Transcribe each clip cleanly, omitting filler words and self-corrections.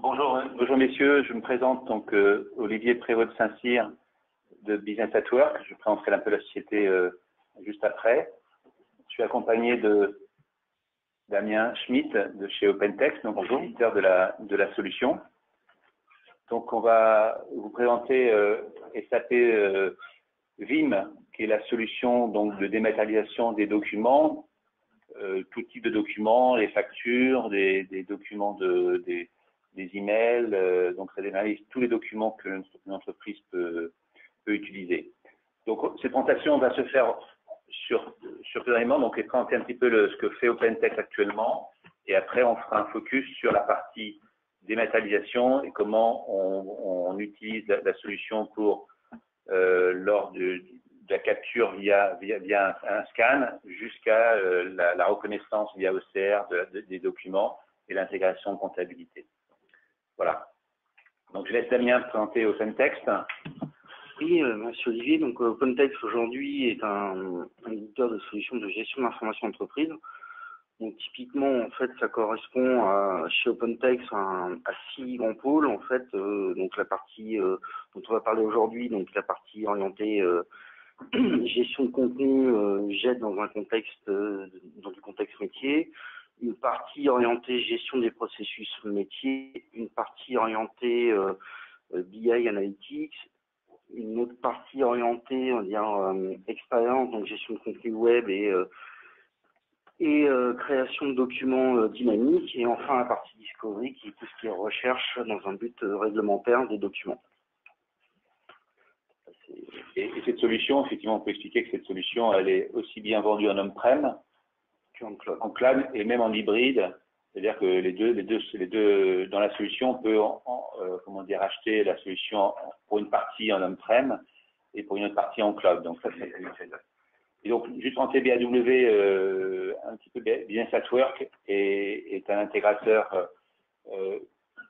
Bonjour messieurs, je me présente donc Olivier Prévost de Saint-Cyr de Business at Work. Je présenterai un peu la société juste après. Je suis accompagné de Damien Schmitt de chez OpenText, donc éditeur de la solution. Donc on va vous présenter SAP Vim, qui est la solution donc de dématérialisation des documents, tout type de documents, les factures, des documents des emails, donc ça dématérialise tous les documents que une entreprise peut utiliser. Donc cette présentation va se faire sur plusieurs éléments, donc présenter un petit peu ce que fait OpenText actuellement, et après on fera un focus sur la partie dématérialisation et comment on utilise la solution pour lors de la capture via un scan jusqu'à la reconnaissance via OCR des documents et l'intégration de comptabilité. Voilà. Donc je laisse Damien présenter OpenText. Oui, monsieur Olivier, donc OpenText aujourd'hui est un éditeur de solutions de gestion d'information d'entreprise. Donc typiquement, en fait, ça correspond chez OpenText à 6 grands pôles. En fait, donc la partie dont on va parler aujourd'hui, donc la partie orientée gestion de contenu, GED dans un contexte dans du contexte métier, une partie orientée gestion des processus métiers, une partie orientée BI Analytics, une autre partie orientée, on va dire, expérience, donc gestion de contenu web et création de documents dynamiques, et enfin la partie discovery qui est tout ce qui est recherche dans un but réglementaire des documents. Et cette solution, effectivement, on peut expliquer que cette solution, elle est aussi bien vendue en on-prem qu'en cloud et même en hybride. C'est-à-dire que les deux, dans la solution, on peut, comment dire, acheter la solution pour une partie en on-prem et pour une autre partie en cloud. Donc ça, c'est et donc, juste en TBAW, un petit peu Business at Work est un intégrateur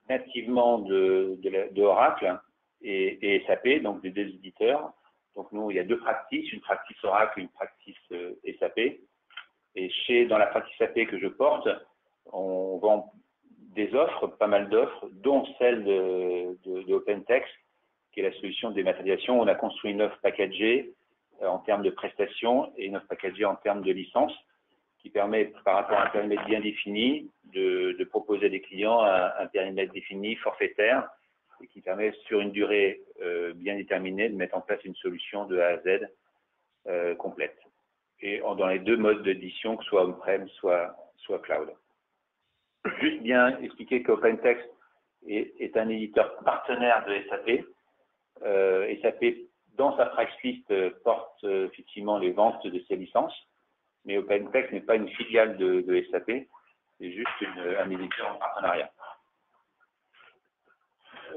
nativement de Oracle et SAP, donc des deux éditeurs. Donc nous, il y a deux practices, une practice Oracle et une practice SAP. Et dans la practice SAP que je porte, on vend des offres, pas mal d'offres, dont celle de OpenText, qui est la solution de dématérialisation. On a construit une offre packagée en termes de prestations et une offre packagée en termes de licence, qui permet, par rapport à un périmètre bien défini, de proposer à des clients un périmètre défini, forfaitaire, et qui permet, sur une durée bien déterminée, de mettre en place une solution de A à Z complète. Et dans les deux modes d'édition, que ce soit on-prem, soit cloud. Juste bien expliquer qu'OpenText est un éditeur partenaire de SAP. SAP, dans sa practice list, porte effectivement les ventes de ses licences, mais OpenText n'est pas une filiale de SAP, c'est juste un éditeur en partenariat.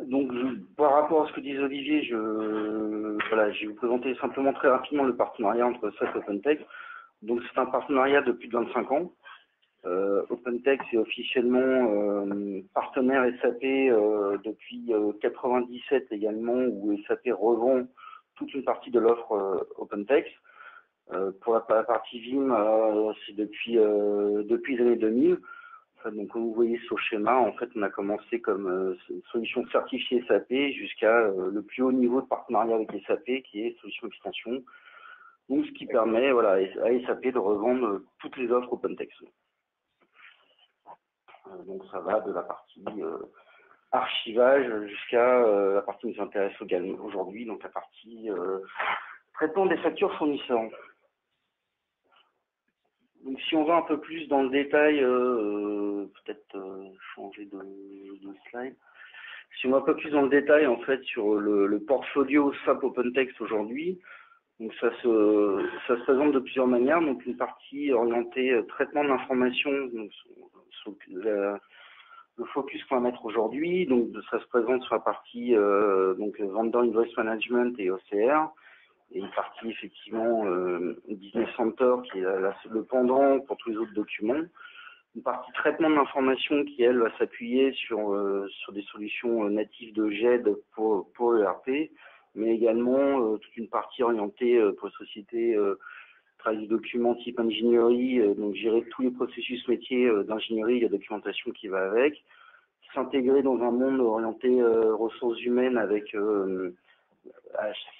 Donc, par rapport à ce que disait Olivier, je vais vous présenter simplement très rapidement le partenariat entre SAP et OpenText. Donc, c'est un partenariat de plus de 25 ans. OpenText est officiellement partenaire SAP depuis 1997 également, où SAP revend toute une partie de l'offre OpenText. Pour la partie Vim, c'est depuis les années 2000. Donc, comme vous voyez sur le schéma, en fait, on a commencé comme solution certifiée SAP jusqu'à le plus haut niveau de partenariat avec SAP, qui est solution extension. Donc, ce qui permet, voilà, à SAP de revendre toutes les offres OpenText. Donc, ça va de la partie archivage jusqu'à la partie qui nous intéresse aujourd'hui, donc la partie traitement des factures fournisseurs. Donc, si on va un peu plus dans le détail, peut-être changer de slide. Si on va un peu plus dans le détail, en fait, sur le portfolio SAP OpenText aujourd'hui, donc ça se présente de plusieurs manières. Donc, une partie orientée traitement de l'information, donc le focus qu'on va mettre aujourd'hui. Donc, ça se présente sur la partie donc Vendor Invoice Management et OCR. Et une partie effectivement Business Center qui est le pendant pour tous les autres documents. Une partie traitement de l'information qui, elle, va s'appuyer sur des solutions natives de GED pour ERP, mais également toute une partie orientée pour les sociétés travail de documents type ingénierie, donc gérer tous les processus métiers d'ingénierie, la documentation qui va avec. s'intégrer dans un monde orienté ressources humaines avec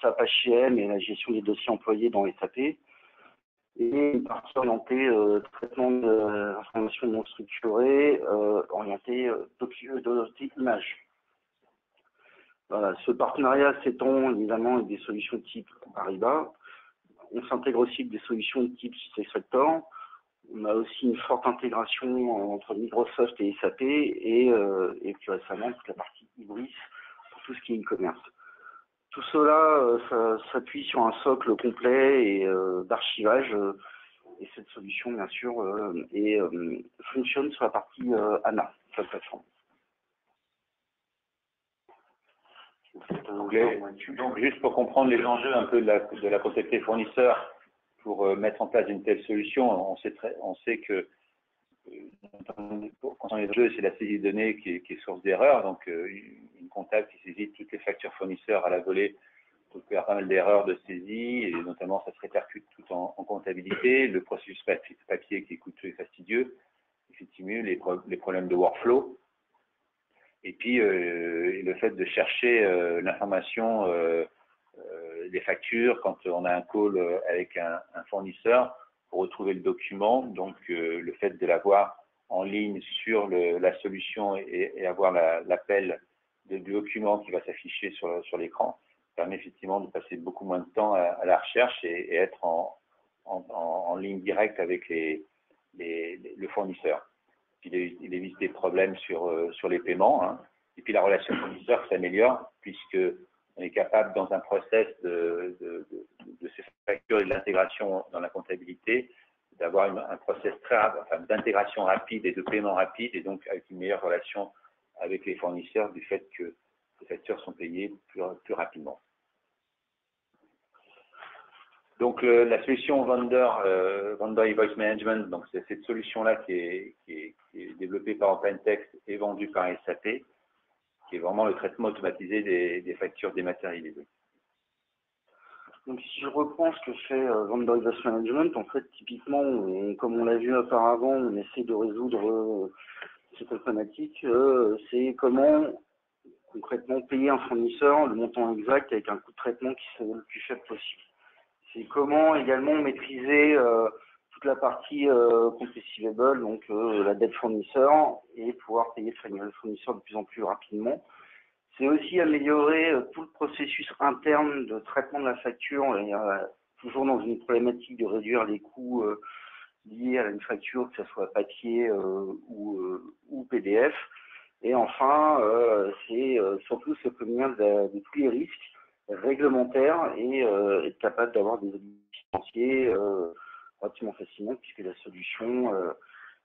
SAP HCM et la gestion des dossiers employés dans SAP, et une partie orientée traitement d'informations non structurées, orientée image. Voilà, ce partenariat s'étend évidemment avec des solutions type Ariba. On s'intègre aussi avec des solutions de type SuccessFactors. On a aussi une forte intégration entre Microsoft et SAP et plus récemment toute la partie Ibris pour tout ce qui est e-commerce. Tout cela ça s'appuie sur un socle complet et d'archivage et cette solution bien sûr fonctionne sur la partie ANA, sur la plateforme. Donc, juste pour comprendre les enjeux un peu de la comptabilité fournisseur, pour mettre en place une telle solution, on sait que quand on est jeu, c'est la saisie de données qui est source d'erreur. Donc, une comptable qui saisit toutes les factures fournisseurs à la volée peut faire pas mal d'erreurs de saisie, et notamment ça se répercute tout en comptabilité. Le processus papier qui est coûteux et fastidieux, effectivement, les problèmes de workflow. Et puis, le fait de chercher l'information des factures quand on a un call avec un fournisseur pour retrouver le document. Donc, le fait de l'avoir en ligne sur la solution et avoir l'appel du document qui va s'afficher sur l'écran permet effectivement de passer beaucoup moins de temps à la recherche et être en ligne directe avec le fournisseur. Il évite des problèmes sur les paiements, hein. Et puis la relation fournisseur s'améliore puisque on est capable dans un process de ces factures et de l'intégration dans la comptabilité d'avoir un process d'intégration rapide et de paiement rapide, et donc avec une meilleure relation avec les fournisseurs du fait que les factures sont payées plus rapidement. Donc la solution Vendor Invoice Management, donc c'est cette solution-là qui est développée par OpenText et vendue par SAP, qui est vraiment le traitement automatisé des factures dématérialisées. Donc si je reprends ce que fait Vendor Invoice Management, en fait typiquement, comme on l'a vu auparavant, on essaie de résoudre cette problématique, c'est comment concrètement payer un fournisseur le montant exact avec un coût de traitement qui soit le plus faible possible. C'est comment également maîtriser toute la partie compte receivable, donc la dette fournisseur, et pouvoir payer le fournisseur de plus en plus rapidement. C'est aussi améliorer tout le processus interne de traitement de la facture, toujours dans une problématique de réduire les coûts liés à une facture, que ce soit papier ou PDF. Et enfin, c'est surtout se prémunir de tous les risques réglementaires et être capable d'avoir des audits financiers relativement facilement, puisque la solution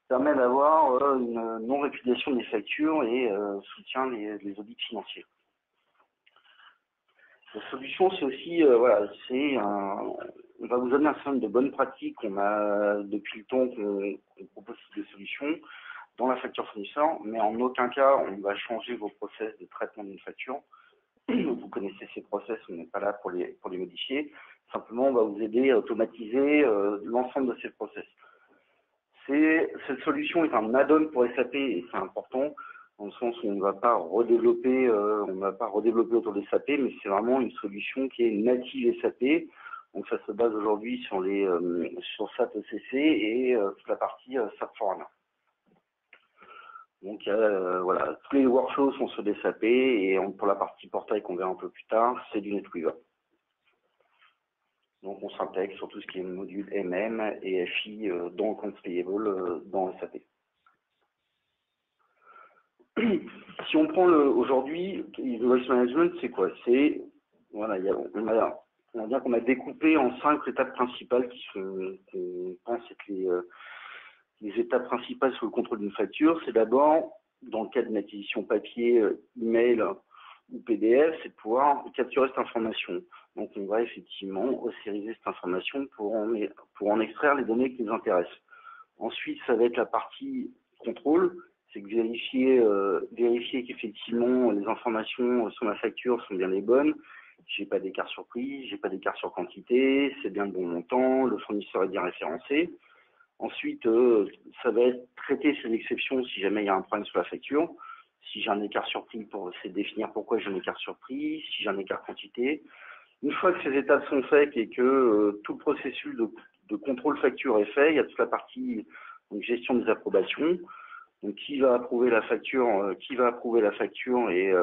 permet d'avoir une non-répudiation des factures et soutient les audits financiers. La solution, c'est aussi, on va vous donner un certain nombre de bonnes pratiques qu'on a depuis le temps qu'on propose des solutions dans la facture fournisseur, mais en aucun cas on va changer vos process de traitement d'une facture. Vous connaissez ces process, on n'est pas là pour les modifier. Simplement, on va vous aider à automatiser l'ensemble de ces process. Cette solution est un add-on pour SAP et c'est important dans le sens où on ne va pas redévelopper, autour de SAP, mais c'est vraiment une solution qui est native SAP. Donc ça se base aujourd'hui sur SAP ECC et toute la partie SAP S/4HANA. Donc voilà, tous les workflows sont sur des SAP et pour la partie portail qu'on verra un peu plus tard, c'est du NetWeaver. Donc on s'intègre sur tout ce qui est module MM et FI dans Accounts Payable dans SAP. Si on prend aujourd'hui, Invoice Management, c'est quoi? C'est voilà, on va dire qu'on a découpé en 5 étapes principales qu'on pense être les étapes principales sur le contrôle d'une facture. C'est d'abord, dans le cas d'une acquisition papier, email ou PDF, c'est de pouvoir capturer cette information. Donc on va effectivement osériser cette information pour en extraire les données qui nous intéressent. Ensuite, ça va être la partie contrôle, c'est que vérifier qu'effectivement les informations sur ma facture sont bien les bonnes, j'ai pas d'écart sur prix, j'ai pas d'écart sur quantité, c'est bien le bon montant, le fournisseur est bien référencé. Ensuite, ça va être traiter ces exceptions si jamais il y a un problème sur la facture. Si j'ai un écart surpris, c'est définir pourquoi j'ai un écart surpris, si j'ai un écart quantité. Une fois que ces étapes sont faites et que tout le processus de contrôle facture est fait, il y a toute la partie donc, gestion des approbations. Donc qui va approuver la facture, et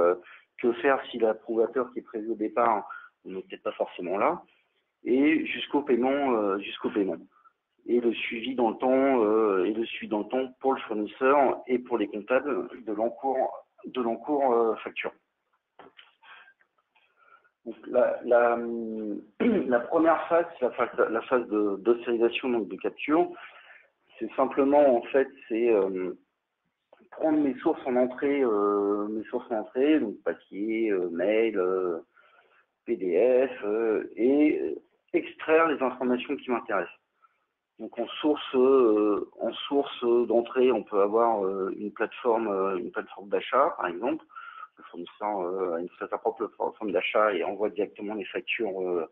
que faire si l'approbateur qui est prévu au départ n'est peut-être pas forcément là, et jusqu'au paiement, Et le suivi dans le temps, pour le fournisseur et pour les comptables de l'encours facture. Donc la première phase, c'est la phase d'ossérisation, donc de capture. C'est simplement, en fait, prendre mes sources en entrée, donc papier, mail, PDF, et extraire les informations qui m'intéressent. Donc en source d'entrée, on peut avoir une plateforme d'achat, par exemple. Le fournisseur a sa propre plateforme d'achat et envoie directement les factures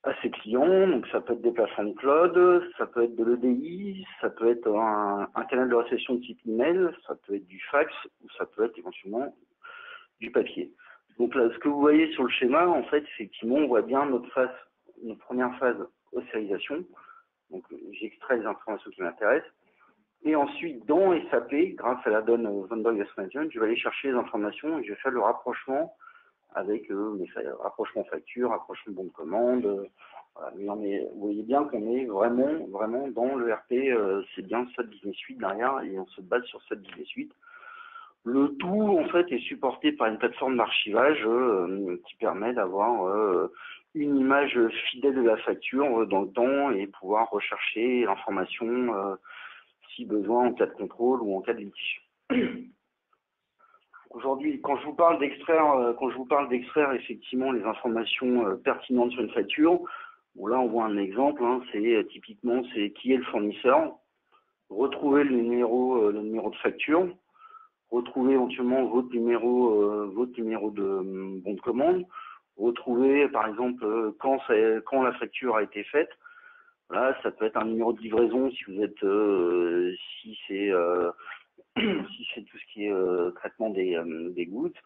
à ses clients. Donc ça peut être des plateformes cloud, ça peut être de l'EDI, ça peut être un canal de réception de type email, ça peut être du fax ou ça peut être éventuellement du papier. Donc là, ce que vous voyez sur le schéma, en fait, effectivement, on voit bien notre première phase ossérisation. Donc j'extrais les informations qui m'intéressent. Et ensuite, dans SAP, grâce à la donne Vendor Invoice Management, je vais aller chercher les informations et je vais faire le rapprochement avec rapprochement facture, rapprochement bon de commande. Voilà. Mais vous voyez bien qu'on est vraiment dans le RP, c'est bien SAP Business Suite derrière et on se base sur SAP Business Suite. Le tout, en fait, est supporté par une plateforme d'archivage qui permet d'avoir une image fidèle de la facture dans le temps et pouvoir rechercher l'information si besoin en cas de contrôle ou en cas de litige. Aujourd'hui, quand je vous parle d'extraire effectivement les informations pertinentes sur une facture, bon là on voit un exemple, hein, typiquement c'est qui est le fournisseur, retrouver le numéro de facture, retrouver éventuellement votre numéro de bon de commande, retrouver par exemple quand la facture a été faite. Voilà, ça peut être un numéro de livraison si vous êtes si c'est tout ce qui est traitement des gouttes.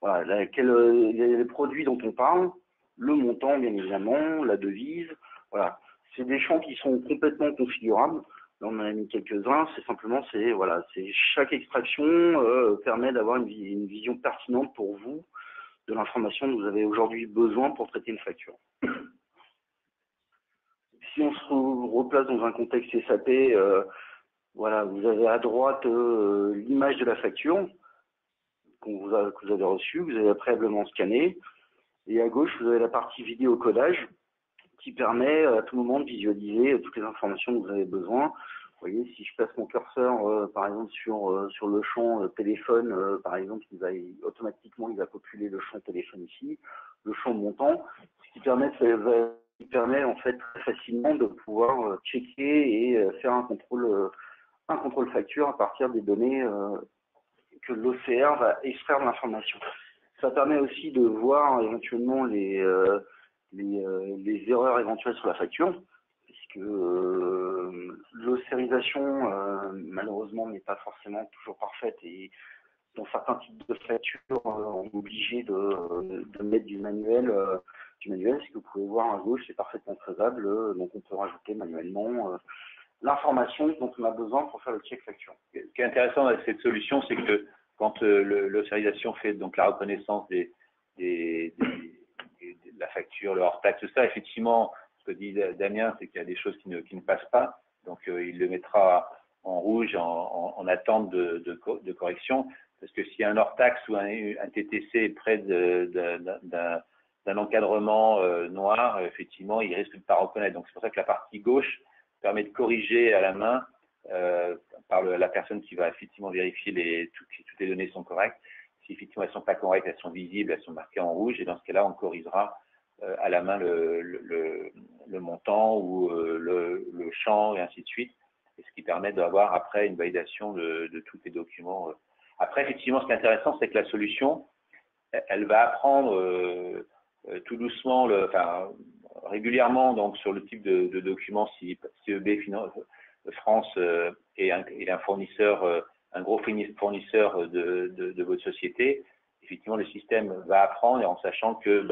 Voilà, les produits dont on parle, le montant bien évidemment, la devise. Voilà, c'est des champs qui sont complètement configurables. Là, on en a mis quelques-uns. C'est chaque extraction permet d'avoir une vision pertinente pour vous de l'information dont vous avez aujourd'hui besoin pour traiter une facture. Si on se replace dans un contexte SAP, voilà, vous avez à droite l'image de la facture que vous avez reçue, vous avez préalablement scanné, et à gauche vous avez la partie vidéo codage qui permet à tout moment de visualiser toutes les informations dont vous avez besoin. Vous voyez, si je place mon curseur par exemple sur le champ téléphone, par exemple, automatiquement il va populer le champ téléphone ici, le champ montant, ce qui permet en fait très facilement de pouvoir checker et faire un contrôle facture à partir des données que l'OCR va extraire de l'information. Ça permet aussi de voir éventuellement les erreurs éventuelles sur la facture, puisque l'ossérisation malheureusement n'est pas forcément toujours parfaite et dans certains types de factures, on est obligé de mettre du manuel. Ce que vous pouvez voir à gauche, c'est parfaitement faisable, donc on peut rajouter manuellement l'information dont on a besoin pour faire le check facture. Ce qui est intéressant avec cette solution, c'est que quand l'ossérisation fait donc la reconnaissance de la facture, le hors-taxe, tout ça, effectivement, ce que dit Damien, c'est qu'il y a des choses qui ne passent pas, donc il le mettra en rouge en attente de correction, parce que s'il y a un hors-taxe ou un TTC près d'un encadrement noir, effectivement, il risque de ne pas reconnaître. Donc c'est pour ça que la partie gauche permet de corriger à la main par la personne qui va effectivement vérifier toutes les données sont correctes. Si effectivement elles ne sont pas correctes, elles sont visibles, elles sont marquées en rouge, et dans ce cas-là, on corrigera à la main le montant ou le champ et ainsi de suite, et ce qui permet d'avoir après une validation de tous les documents. Après, effectivement, ce qui est intéressant, c'est que la solution, elle va apprendre tout doucement, régulièrement, donc sur le type de documents, si CEB France est un fournisseur un gros fournisseur de votre société, effectivement, le système va apprendre, et en sachant que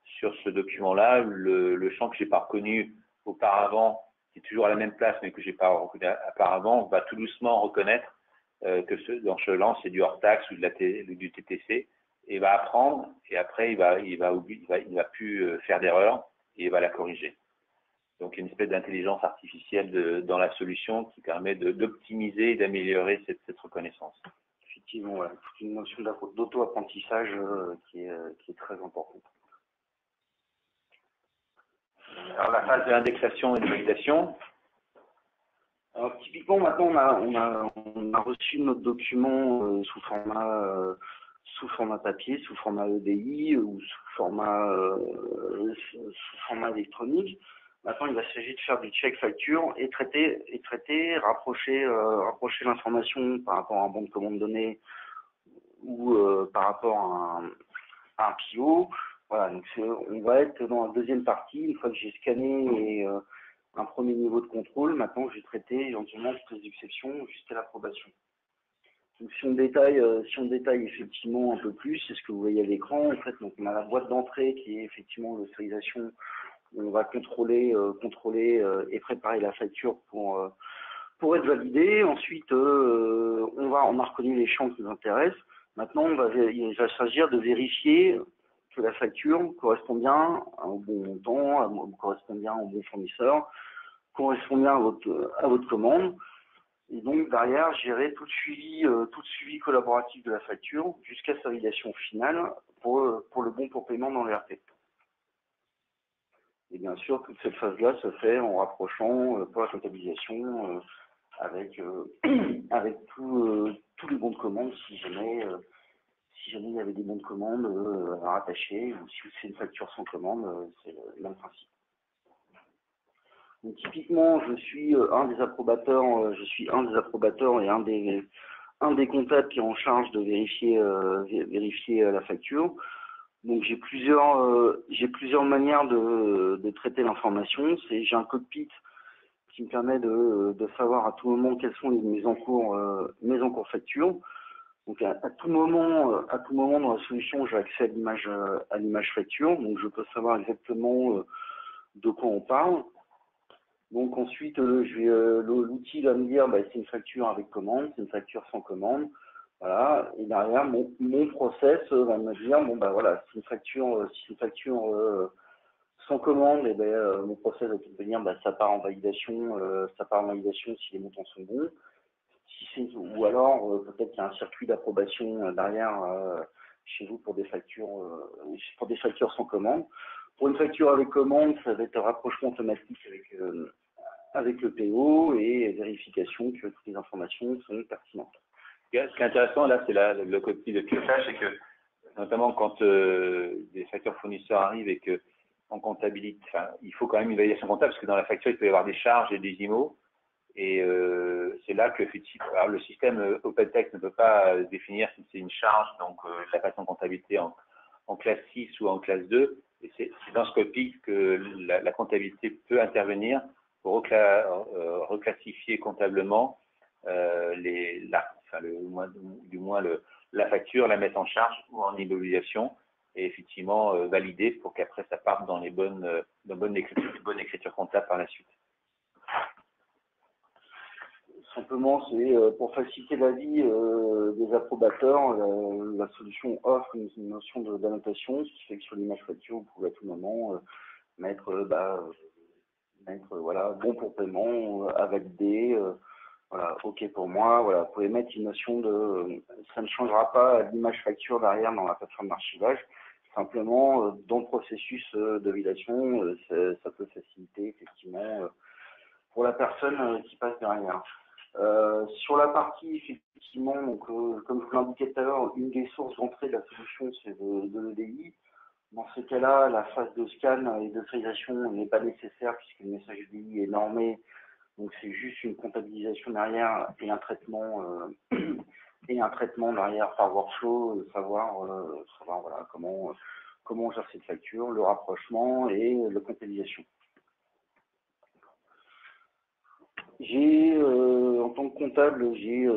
sur ce document-là, le champ que je n'ai pas reconnu auparavant, qui est toujours à la même place, mais que je n'ai pas reconnu auparavant, va tout doucement reconnaître que dans ce champ, c'est du hors-taxe ou du TTC, et va apprendre, et après, il va plus faire d'erreur, et il va la corriger. Donc, il y a une espèce d'intelligence artificielle dans la solution qui permet d'optimiser et d'améliorer cette reconnaissance. Effectivement, ouais. C'est une notion d'auto-apprentissage qui est très importante. Alors, la phase d'indexation et de validation. Alors, typiquement, maintenant, on a reçu notre document sous format papier, sous format EDI ou sous format électronique. Maintenant, il va s'agir de faire du check facture et traiter, rapprocher l'information par rapport à un bon de commande donné ou par rapport à un PO. Voilà, donc on va être dans la deuxième partie. Une fois que j'ai scanné et un premier niveau de contrôle, maintenant je vais traiter éventuellement toutes les exceptions jusqu'à l'approbation. Donc si on détaille effectivement un peu plus, c'est ce que vous voyez à l'écran. En fait, donc on a la boîte d'entrée qui est effectivement l'autorisation. On va contrôler et préparer la facture pour être validée. Ensuite, on a reconnu les champs qui nous intéressent. Maintenant, il va s'agir de vérifier que la facture correspond bien au bon montant, correspond bien au bon fournisseur, correspond bien à votre commande. Et donc, derrière, gérer tout le suivi collaboratif de la facture jusqu'à sa validation finale pour le bon pour paiement dans l'ERP. Et bien sûr, toute cette phase-là se fait en rapprochant pour la comptabilisation avec tous les bons de commande si jamais il y avait des bons de commande rattachés ou si c'est une facture sans commande, c'est le même principe. Donc, typiquement, je suis un des approbateurs et un des comptables qui est en charge de vérifier la facture. Donc j'ai plusieurs manières de traiter l'information. J'ai un cockpit qui me permet de savoir à tout moment quels sont mes encours factures. Donc à tout moment dans la solution, j'ai accès à l'image facture, donc je peux savoir exactement de quoi on parle. Donc ensuite, l'outil va me dire c'est une facture avec commande, c'est une facture sans commande. Voilà, et derrière mon process va me dire voilà, si une facture sans commande, mon process va te dire ça part en validation, si les montants sont bons. Ou alors peut-être qu'il y a un circuit d'approbation derrière chez vous pour des factures sans commande. Pour une facture avec commande, ça va être un rapprochement automatique avec le PO et vérification que toutes les informations sont pertinentes. Ce qui est intéressant là, c'est le cockpit de pilotage, c'est que notamment quand des factures fournisseurs arrivent et que en comptabilité, il faut quand même une validation comptable parce que dans la facture il peut y avoir des charges et des IMO, et c'est là que effectivement, le système OpenText ne peut pas définir si c'est une charge, donc la façon de comptabilité en classe 6 ou en classe 2, et c'est dans ce cockpit que la comptabilité peut intervenir pour reclassifier comptablement la facture, la mettre en charge ou en immobilisation, et effectivement valider pour qu'après ça parte dans bonne écriture comptable par la suite. Simplement, c'est pour faciliter la vie des approbateurs, la solution offre une notion d'annotation, ce qui fait que sur l'image facture, vous pouvez à tout moment mettre voilà, bon pour paiement, à valider, voilà, ok pour moi, voilà, vous pouvez mettre une notion ça ne changera pas l'image facture derrière dans la plateforme d'archivage, simplement dans le processus de validation, ça peut faciliter effectivement pour la personne qui passe derrière. Sur la partie, effectivement, donc, comme je vous l'indiquais tout à l'heure, une des sources d'entrée de la solution, c'est de l'EDI. Dans ce cas-là, la phase de scan et d'autorisation n'est pas nécessaire puisque le message EDI est normé. Donc, c'est juste une comptabilisation derrière et un traitement derrière par workflow, savoir voilà, comment on gère cette facture, le rapprochement et la comptabilisation. En tant que comptable, j'ai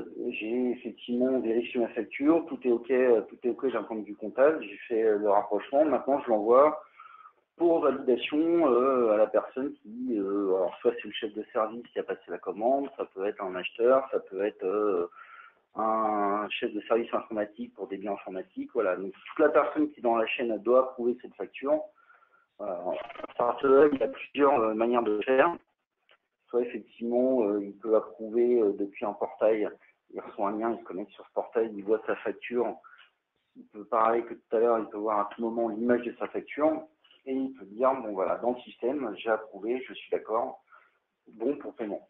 effectivement vérifié ma facture, tout est OK d'un point de vue comptable, j'ai fait le rapprochement, maintenant je l'envoie pour validation à la personne qui, alors soit c'est le chef de service qui a passé la commande, ça peut être un acheteur, ça peut être un chef de service informatique pour des biens informatiques, voilà. Donc toute la personne qui est dans la chaîne elle doit approuver cette facture. Voilà. À partir de là, il y a plusieurs manières de faire. Soit effectivement, il peut approuver depuis un portail, il reçoit un lien, il se connecte sur ce portail, il voit sa facture. Il peut, pareil que tout à l'heure, il peut voir à tout moment l'image de sa facture et il peut dire, bon voilà, dans le système, j'ai approuvé, je suis d'accord, bon pour paiement.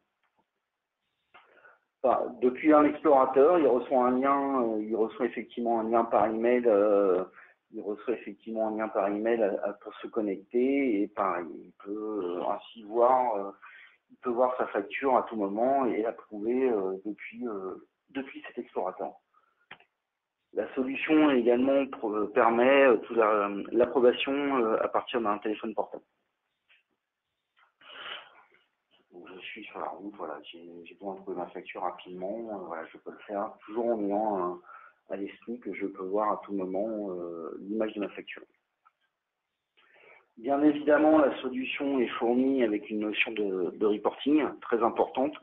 Enfin, depuis un explorateur, il reçoit un lien, il reçoit effectivement un lien par email, pour se connecter et pareil, il peut ainsi voir. Il peut voir sa facture à tout moment et l'approuver depuis cet explorateur. La solution également permet l'approbation à partir d'un téléphone portable. Donc, je suis sur la route, voilà, j'ai besoin de trouver ma facture rapidement, voilà, je peux le faire toujours en ayant à l'esprit que je peux voir à tout moment l'image de ma facture. Bien évidemment, la solution est fournie avec une notion de reporting très importante,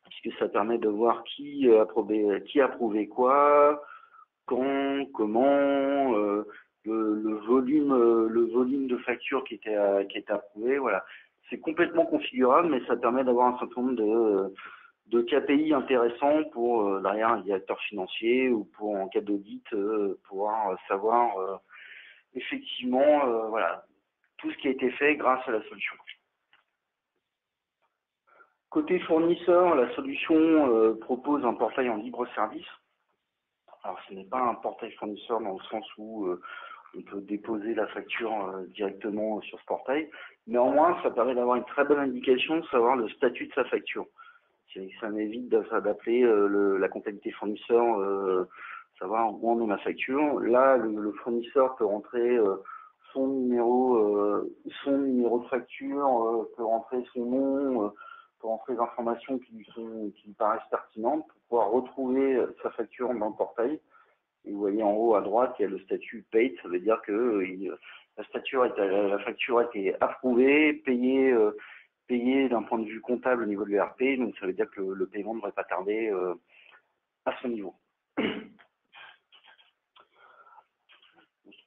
puisque ça permet de voir qui a approuvé quoi, quand, comment, le volume de factures qui était approuvé. Voilà. C'est complètement configurable, mais ça permet d'avoir un certain nombre de KPI intéressants pour derrière un directeur financier ou pour en cas d'audit pouvoir savoir effectivement voilà, tout ce qui a été fait grâce à la solution. Côté fournisseur, la solution propose un portail en libre service. Alors ce n'est pas un portail fournisseur dans le sens où on peut déposer la facture directement sur ce portail. Néanmoins, ça permet d'avoir une très bonne indication de savoir le statut de sa facture. Ça m'évite d'appeler la comptabilité fournisseur, savoir où en est ma facture. Là, le fournisseur peut rentrer son numéro de facture, peut rentrer son nom, peut rentrer les informations qui lui paraissent pertinentes pour pouvoir retrouver sa facture dans le portail. Et vous voyez en haut à droite, il y a le statut paid, ça veut dire que la facture a été approuvée, payée d'un point de vue comptable au niveau de l'ERP, donc ça veut dire que le paiement ne devrait pas tarder à ce niveau.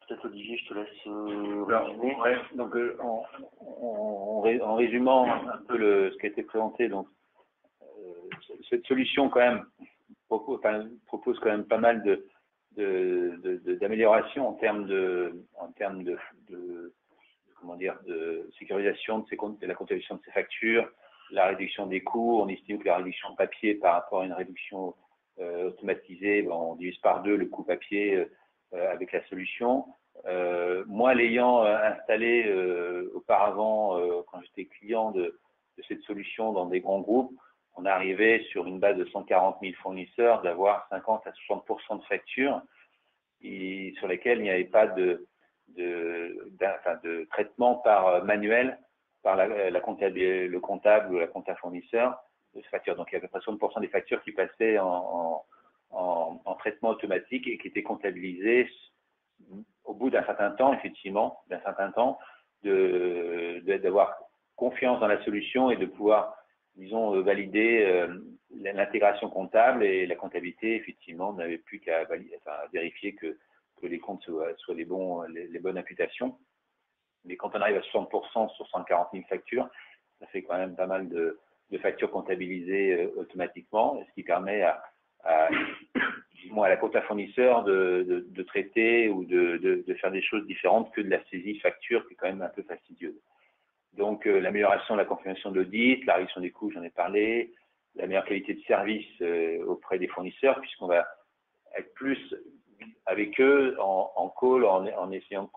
Peut-être Olivier, je te laisse résumer. Ouais, donc en résumant un peu ce qui a été présenté, donc cette solution quand même propose quand même pas mal d'améliorations en termes de comment dire, de sécurisation de la comptabilisation de ces factures, la réduction des coûts. On estime que la réduction de papier par rapport à une réduction automatisée, on divise par 2 le coût papier avec la solution. Moi, l'ayant installé auparavant, quand j'étais client de cette solution dans des grands groupes, on arrivait sur une base de 140 000 fournisseurs d'avoir 50 à 60% de factures sur lesquelles il n'y avait pas de traitement par manuel par le comptable ou la compta fournisseur de ces factures. Donc il y avait à peu près 60% des factures qui passaient en traitement automatique et qui étaient comptabilisées au bout d'un certain temps, effectivement, d'avoir confiance dans la solution et de pouvoir, disons, valider l'intégration comptable, et la comptabilité, effectivement, n'avait plus qu'à vérifier que les comptes soient les bonnes imputations. Mais quand on arrive à 60% sur 140 000 factures, ça fait quand même pas mal de factures comptabilisées automatiquement, ce qui permet à la compta fournisseur de traiter ou de faire des choses différentes que de la saisie facture, qui est quand même un peu fastidieuse. Donc l'amélioration de la confirmation de l'audit, la réduction des coûts, j'en ai parlé, la meilleure qualité de service auprès des fournisseurs, puisqu'on va être plus avec eux en call, en essayant de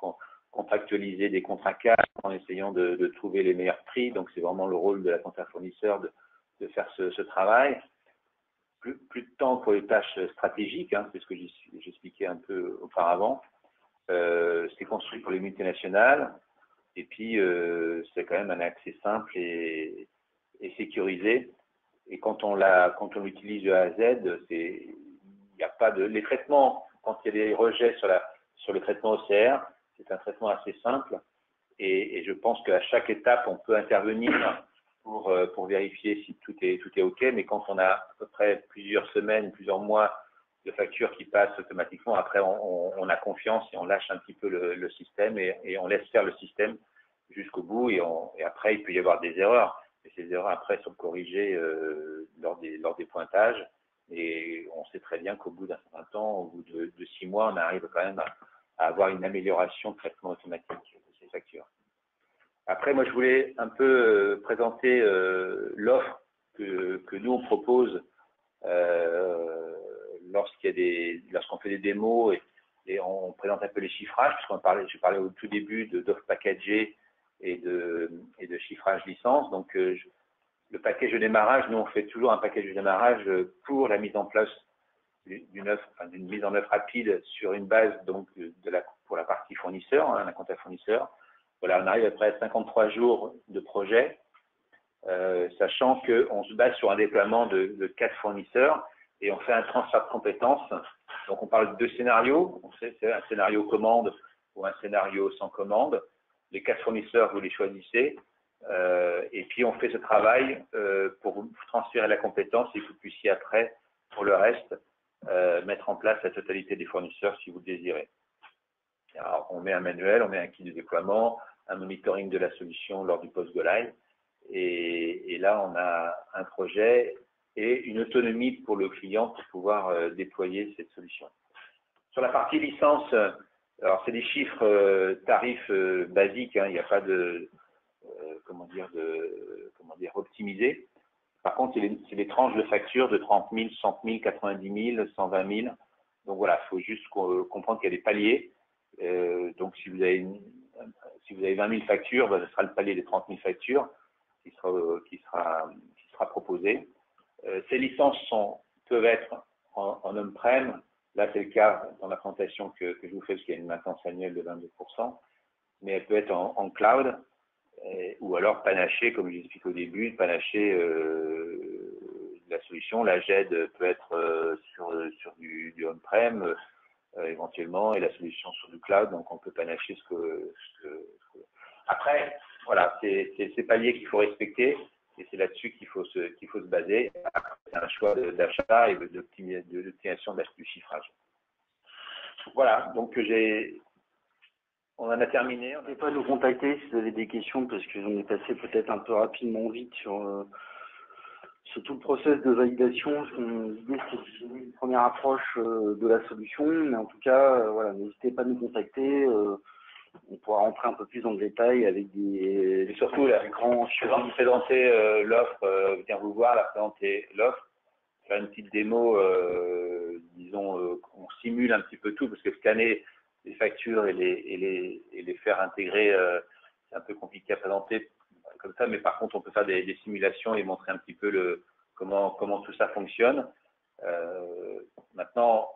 contractualiser des contrats cadres, en essayant de trouver les meilleurs prix. Donc c'est vraiment le rôle de la compta fournisseur de faire ce travail. Plus de temps pour les tâches stratégiques, c'est ce que j'expliquais un peu auparavant. C'est construit pour les multinationales, et puis c'est quand même un accès simple et sécurisé. Et quand on l'utilise de A à Z, il n'y a pas de, les traitements, quand il y a des rejets sur le traitement OCR, c'est un traitement assez simple. Et je pense qu'à chaque étape, on peut intervenir pour vérifier si tout est OK. Mais quand on a à peu près plusieurs semaines, plusieurs mois de factures qui passent automatiquement, après, on a confiance et on lâche un petit peu le système et on laisse faire le système jusqu'au bout. Et après, il peut y avoir des erreurs. Et ces erreurs, après, sont corrigées lors des pointages. Et on sait très bien qu'au bout d'un certain temps, au bout de 6 mois, on arrive quand même à avoir une amélioration de traitement automatique de ces factures. Après, moi, je voulais un peu présenter l'offre que nous, on propose lorsqu'on fait des démos et on présente un peu les chiffrages, puisqu'on je parlais au tout début d'offres packagées et de chiffrage licence. Donc, le package de démarrage, nous, on fait toujours un package de démarrage pour la mise en place d'une mise en œuvre rapide sur une base donc pour la partie fournisseur, un compte fournisseur. Voilà, on arrive après 53 jours de projet, sachant qu'on se base sur un déploiement de 4 fournisseurs et on fait un transfert de compétences. Donc on parle de 2 scénarios, c'est un scénario commande ou un scénario sans commande. Les 4 fournisseurs, vous les choisissez et puis on fait ce travail pour vous transférer la compétence et que vous puissiez après, pour le reste, mettre en place la totalité des fournisseurs si vous le désirez. Alors, on met un manuel, on met un kit de déploiement, un monitoring de la solution lors du post-go live. Et là, on a un projet et une autonomie pour le client pour pouvoir déployer cette solution. Sur la partie licence, alors c'est des chiffres tarifs basiques, hein, il n'y a pas de, optimisé. Par contre, c'est des tranches de factures de 30 000, 100 000, 90 000, 120 000. Donc voilà, il faut juste comprendre qu'il y a des paliers. Donc si vous avez 20 000 factures, ce sera le palier des 30 000 factures qui sera proposé. Ces licences peuvent être en on-prem. Là, c'est le cas dans la présentation que je vous fais, parce qu'il y a une maintenance annuelle de 22%. Mais elle peut être en cloud ou alors panachée, comme je l'explique au début, panachée la solution. La GED peut être sur du on-prem éventuellement, et la solution sur du cloud. Donc, on peut panacher Après, voilà, c'est ces paliers qu'il faut respecter et c'est là-dessus qu'il faut se baser. C'est un choix d'achat et d'optimisation du chiffrage. Voilà, donc on en a terminé. N'hésitez pas à nous contacter si vous avez des questions, parce que j'en ai passé peut-être un peu rapidement vite sur tout le process de validation. L'idée, c'est une première approche de la solution, mais en tout cas, voilà, n'hésitez pas à nous contacter. On pourra rentrer un peu plus dans le détail avec des... Et surtout, quand je vais présenter l'offre, venir vous voir, présenter l'offre, faire une petite démo, disons, on simule un petit peu tout, parce que scanner les factures et les faire intégrer, c'est un peu compliqué à présenter comme ça, mais par contre, on peut faire des simulations et montrer un petit peu comment tout ça fonctionne. Maintenant,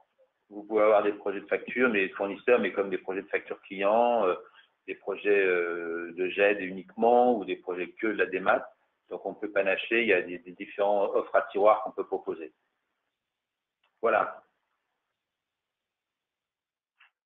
vous pouvez avoir des projets de facture, mais fournisseurs, mais comme des projets de facture client, des projets de GED uniquement ou des projets que de la démat. Donc, on peut panacher, il y a des différents offres à tiroir qu'on peut proposer. Voilà.